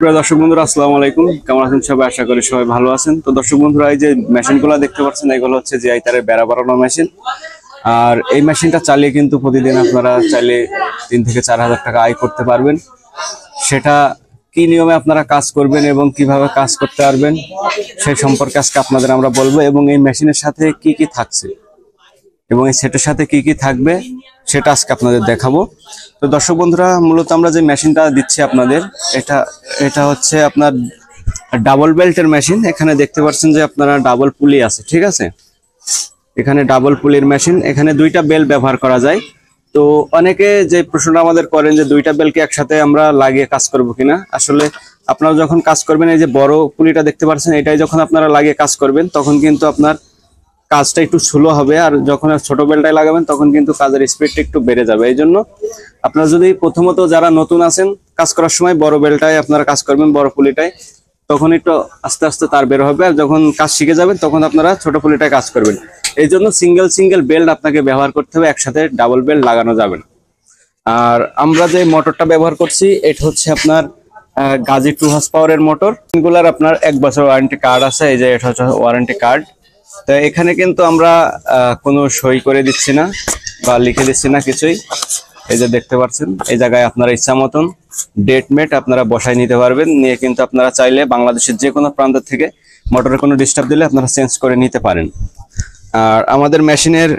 প্রিয় দর্শক বন্ধুরা আসসালামু আলাইকুম, কেমন আছেন সবাই? আশা করি সবাই ভালো আছেন। তো দর্শক বন্ধুরা, এই যে মেশিনগুলো দেখতে পাচ্ছেন, এগুলো হচ্ছে জিআই তারের বেড়া বাড়ানো মেশিন। আর এই মেশিনটা চালিয়ে কিন্তু প্রতিদিন আপনারা চাইলে 3 থেকে 4 হাজার টাকা আয় করতে পারবেন। সেটা কি নিয়মে আপনারা কাজ করবেন এবং কিভাবে কাজ করতে পারবেন সেই সম্পর্কে আজকে আপনাদের আমরা বলবো, এবং এই মেশিনের সাথে কি কি থাকছে এবং এই সেটের সাথে কি কি থাকবে সেটা আজকে আপনাদের দেখাবো। তো দর্শক বন্ধুরা, মূলত আমরা যে মেশিনটা দিচ্ছি আপনাদের, এটা হচ্ছে আপনার ডাবল বেল্টের মেশিন। এখানে দেখতে পাচ্ছেন যে আপনারা ডাবল পুলি আছে, ঠিক আছে? এখানে ডাবল পুলির মেশিন, এখানে 2টা বেল্ট ব্যবহার করা যায়। তো অনেকে যে প্রশ্নটা আমাদের করেন যে 2টা বেল্টকে একসাথে আমরা লাগিয়ে কাজ করব কিনা। আসলে আপনারা যখন কাজ করবেন, এই যে বড় পুলিটা দেখতে পাচ্ছেন, এটাই যখন আপনারা লাগিয়ে কাজ করবেন তখন কিন্তু আপনার কাজটা একটু স্লো হবে, আর যখন ছোট বেলটাই লাগাবেন তখন কিন্তু কাজের স্পিডটা একটু বেড়ে যাবে। এই জন্য আপনারা যদি প্রথমত যারা নতুন আছেন, কাজ করার সময় বড় বেলটাই আপনারা কাজ করবেন, বড় পুলিটাই, তখন একটু আস্তে আস্তে তার বের হবে। আর যখন কাজ শিখে যাবেন তখন আপনারা ছোট পুলিটায় কাজ করবেন। এই জন্য সিঙ্গেল বেল্ট আপনাকে ব্যবহার করতে হবে, একসাথে ডাবল বেল্ট লাগানো যাবে না। আর আমরা যে মোটরটা ব্যবহার করছি, এটা হচ্ছে আপনার গাজী 2 হর্স পাওয়ারের মোটর। এগুলার আপনার 1 বছর ওয়ারেন্টি কার্ড আছে, এই যে এটা হচ্ছে ওয়ারেন্টি কার্ড। তো এখানে কিন্তু আমরা কোনো সই করে দিচ্ছি না বা লিখে দিচ্ছি না কিছুই। এই যে দেখতে পাচ্ছেন, এই জায়গায় আপনারা ইচ্ছা মতন ডেট মেট আপনারা বসায় নিতে পারবেন, নিয়ে কিন্তু আপনারা চাইলে বাংলাদেশের যে কোনো প্রান্ত থেকে মোটরে কোনো ডিস্টার্ব দিলে আপনারা চেঞ্জ করে নিতে পারেন। আর আমাদের মেশিনের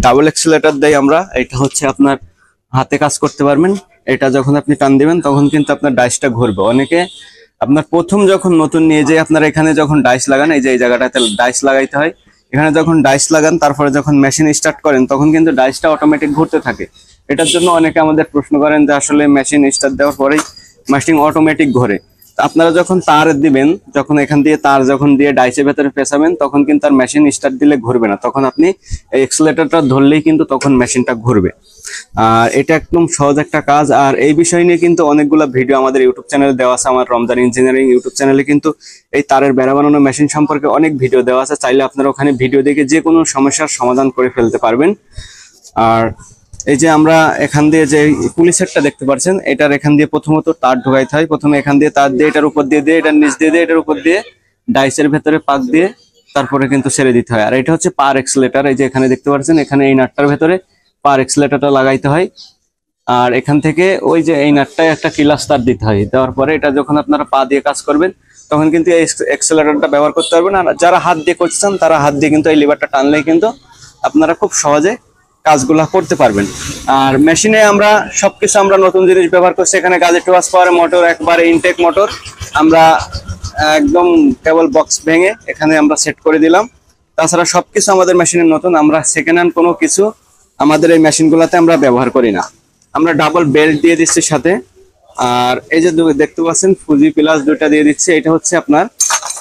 ডাবল এক্সিলারেটর দেই আমরা। এটা হচ্ছে আপনার হাতে কাজ করতে পারবেন। এটা যখন আপনি টান দিবেন তখন কিন্তু আপনার ডাইসটা ঘুরবে। অনেকে আপনার প্রথম যখন নতুন নিয়ে যে আপনারা এখানে যখন ডাইস লাগান, এই যে এই জায়গাটাতে ডাইস লাগাইতে হয়, এখানে যখন ডাইস লাগান তারপরে যখন মেশিন স্টার্ট করেন তখন কিন্তু ডাইসটা অটোমেটিক ঘুরতে থাকে। এটার জন্য অনেকে আমাদের প্রশ্ন করেন যে আসলে মেশিন স্টার্ট দেওয়ার পরেই মেশিন অটোমেটিক ঘোরে। আপনারা যখন তার দিবেন, যখন এখান দিয়ে তার যখন দিয়ে ডাইসের ভেতরে পেঁচাবেন তখন কিন্তু আর মেশিন স্টার্ট দিলে ঘুরবে না, তখন আপনি এই এক্সিলারেটরটা ধরলেই কিন্তু তখন মেশিনটা ঘুরবে। আর এটা একদম সহজ একটা কাজ। আর এই বিষয় নিয়ে কিন্তু অনেকগুলো ভিডিও আমাদের ইউটিউব চ্যানেলে দেওয়া আছে। আমার রমজান ইঞ্জিনিয়ারিং ইউটিউব চ্যানেলে কিন্তু এই তারের বেড়া বানানো মেশিন সম্পর্কে অনেক ভিডিও দেওয়া আছে, চাইলে আপনারা ওখানে ভিডিও দেখে যে কোনো সমস্যার সমাধান করে ফেলতে পারবেন। আর এই যে আমরা এখান দিয়ে যে পুলি সেটটা দেখতে পাচ্ছেন, এটার এখান দিয়ে প্রথমত তার ঢোকাইতে হয়। প্রথমে এখান দিয়ে তার দিয়ে এটার উপর দিয়ে এটার নিচ দিয়ে এটার উপর দিয়ে ডাইসের ভেতরে পাক দিয়ে তারপরে কিন্তু ছেড়ে দিতে হয়। আর এটা হচ্ছে পার এক্সিলেটর। এই যে এখানে দেখতে পাচ্ছেন, এখানে এই নাটটার ভেতরে পার এক্সিলেটরটা লাগাইতে হয়। আর এখান থেকে ওই যে এই নাটটায় একটা কিলাস তার দিতে হয়। দেওয়ার পরে এটা যখন আপনারা পা দিয়ে কাজ করবেন তখন কিন্তু এই এক্সিলারেটরটা ব্যবহার করতে পারবেন। আর যারা হাত দিয়ে করছেন তারা হাত দিয়ে কিন্তু এই লিভারটা টানলেই কিন্তু আপনারা খুব সহজে কাজগুলা করতে পারবেন। আর মেশিনে আমরা সবকিছু আমরা নতুন জিনিস ব্যবহার করছি। এখানে গাজী 2 হর্স পাওয়ারের মোটর, একবারে ইনটেক মোটর। আমরা একদম কেবল বক্স ভেঙে এখানে আমরা সেট করে দিলাম। তাছাড়া সবকিছু আমাদের মেশিনে নতুন, আমরা সেকেন্ড হ্যান্ড কোনো কিছু আমাদের এই মেশিনগুলোতে আমরা ব্যবহার করি না। আমরা ডাবল বেল্ট দিয়ে দিচ্ছি সাথে। আর এই যে দেখতে পাচ্ছেন ফুজি প্লাস 2টা দিয়ে দিচ্ছি। এটা হচ্ছে আপনার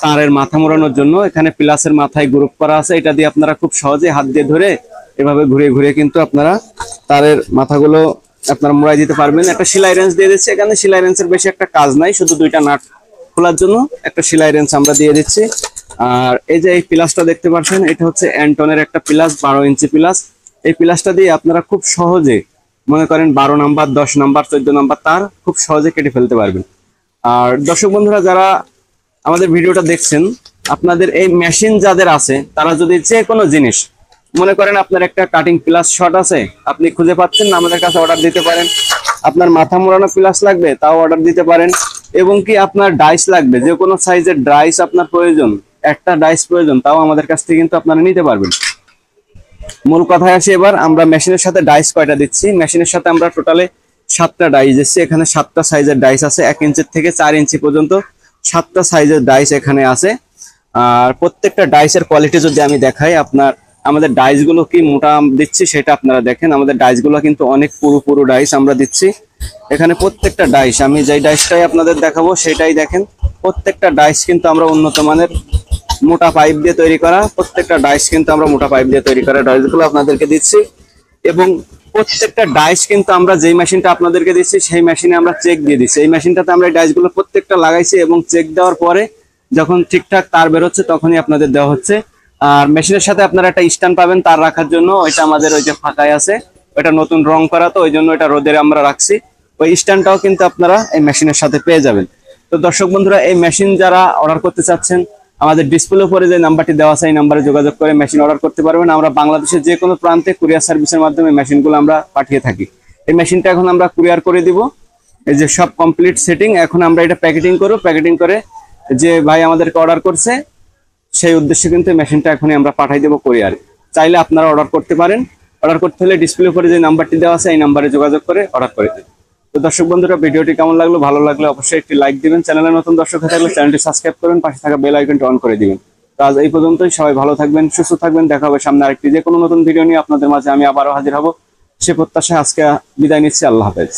তারের মাথা মোড়ানোর জন্য। এখানে প্লাসের মাথায় গ্রুপ করা আছে, এটা দিয়ে আপনারা খুব সহজে হাত দিয়ে ধরে এভাবে ঘুরিয়ে ঘুরিয়ে কিন্তু আপনারা তারের মাথাগুলো আপনারা মোড়াই দিতে পারবেন। একটা সেলাই রেঞ্জ দিয়ে দিচ্ছি। এখানে সেলাই রেঞ্জের বেশি একটা কাজ নাই, শুধু 2টা নাট খোলার জন্য একটা সেলাই রেঞ্জ আমরা দিয়ে দিচ্ছি। আর এই যে এই প্লাসটা দেখতে পাচ্ছেন, এটা হচ্ছে অ্যান্টনের একটা প্লাস, 12 ইঞ্চি প্লাস। এই প্লাসটা দিয়ে আপনারা খুব সহজে মনে করেন 12 নাম্বার, 10 নাম্বার, 14 নাম্বার তার খুব সহজে কেটে ফেলতে পারবেন। আর দর্শক বন্ধুরা, যারা আমাদের ভিডিওটা দেখছেন, আপনাদের এই মেশিন যাদের আছে তারা যদি যে কোনো জিনিস মনে করেন, আপনার একটা কাটিং প্লাস শর্ট আছে, আপনি খুঁজে পাচ্ছেন না, আমাদের কাছে অর্ডার দিতে পারেন। আপনার মাথা মোড়ানো প্লাস লাগবে, তাও অর্ডার দিতে পারেন। এবং কি আপনার ডাইস লাগবে, যে কোনো সাইজের ডাইস আপনার প্রয়োজন, একটা ডাইস প্রয়োজন, তাও আমাদের কাছ থেকে কিন্তু আপনারা নিতে পারবেন। মূল কথায় আসি এবার, আমরা মেশিনের সাথে ডাইস কয়টা দিচ্ছি। মেশিনের সাথে আমরা টোটালে 7টা ডাইস দিচ্ছি। এখানে 7টা সাইজের ডাইস আছে, 1 ইঞ্চি থেকে 4 ইঞ্চি পর্যন্ত 7টা সাইজের ডাইস এখানে আছে। আর প্রত্যেকটা ডাইসের কোয়ালিটি যদি আমি দেখাই, আপনার আমাদের ডাইসগুলো কি মোটা দিচ্ছি সেটা আপনারা দেখেন। আমাদের ডাইসগুলো কিন্তু অনেক পুরো ডাইস আমরা দিচ্ছি। এখানে প্রত্যেকটা ডাইস, আমি যেই ডাইসটাই আপনাদের দেখাবো সেটাই দেখেন। প্রত্যেকটা ডাইস কিন্তু আমরা উন্নত মানের মোটা পাইপ দিয়ে তৈরি করা, প্রত্যেকটা ডাইস কিন্তু আমরা মোটা পাইপ দিয়ে তৈরি করা ডাইসগুলো আপনাদেরকে দিচ্ছি। এবং প্রত্যেকটা ডাইস কিন্তু আমরা যেই মেশিনটা আপনাদেরকে দিচ্ছি সেই মেশিনে আমরা চেক দিয়ে দিচ্ছি। এই মেশিনটাতে আমরা এই ডাইসগুলো প্রত্যেকটা লাগাইছি এবং চেক দেওয়ার পরে যখন ঠিকঠাক তার বেরোচ্ছে তখনই আপনাদের দেওয়া হচ্ছে। আর মেশিনের সাথে আপনারা একটা স্ট্যান্ড পাবেন তার রাখার জন্য, ওইটা আমাদের ওই যে ফাঁকায় আছে, ওইটা নতুন রং করা, তো ওই জন্য এটা রোদে আমরা রাখছি। ওই স্ট্যান্ডটাও কিন্তু আপনারা এই মেশিনের সাথে পেয়ে যাবেন। তো তো দর্শক বন্ধুরা, এই মেশিন যারা অর্ডার করতে চাচ্ছেন, আমাদের ডিসপ্লে উপরে যে নাম্বারটি দেওয়া আছে এই নাম্বারে যোগাযোগ করে মেশিন অর্ডার করতে পারবেন। আমরা বাংলাদেশের যে কোনো প্রান্তে কুরিয়ার সার্ভিসের মাধ্যমে মেশিনগুলো আমরা পাঠিয়ে থাকি। এই মেশিনটা এখন আমরা কুরিয়ার করে দিব। এই যে সব কমপ্লিট সেটিং, এখন আমরা এটা প্যাকেটিং করব। প্যাকেটিং করে যে ভাই আমাদেরকে অর্ডার করছে সেই উদ্দেশ্যে কিন্তু মেশিনটা এখনই আমরা পাঠিয়ে দেবো কুরিয়ারে। চাইলে আপনারা অর্ডার করতে পারেন। অর্ডার করতে হলে ডিসপ্লে উপরে যে নাম্বারটি দেওয়া আছে এই নাম্বারে যোগাযোগ করে অর্ডার করে দিন। তো দর্শক বন্ধুরা, ভিডিওটি কেমন লাগলো? ভালো লাগলে অবশ্যই একটি লাইক দিবেন। চ্যানেলে নতুন দর্শক হয়ে থাকলে চ্যানেলটি সাবস্ক্রাইব করুন, পাশে থাকা বেল আইকনটি অন করে দিবেন। তো আজ এই পর্যন্তই। সবাই ভালো থাকবেন, সুস্থ থাকবেন। দেখা হবে সামনে আরেকটি যে কোনো নতুন ভিডিও নিয়ে আপনাদের মাঝে আমি আবারও হাজির হব। সে প্রত্যাশায় আজকে বিদায় নিচ্ছি। আল্লাহ হাফেজ।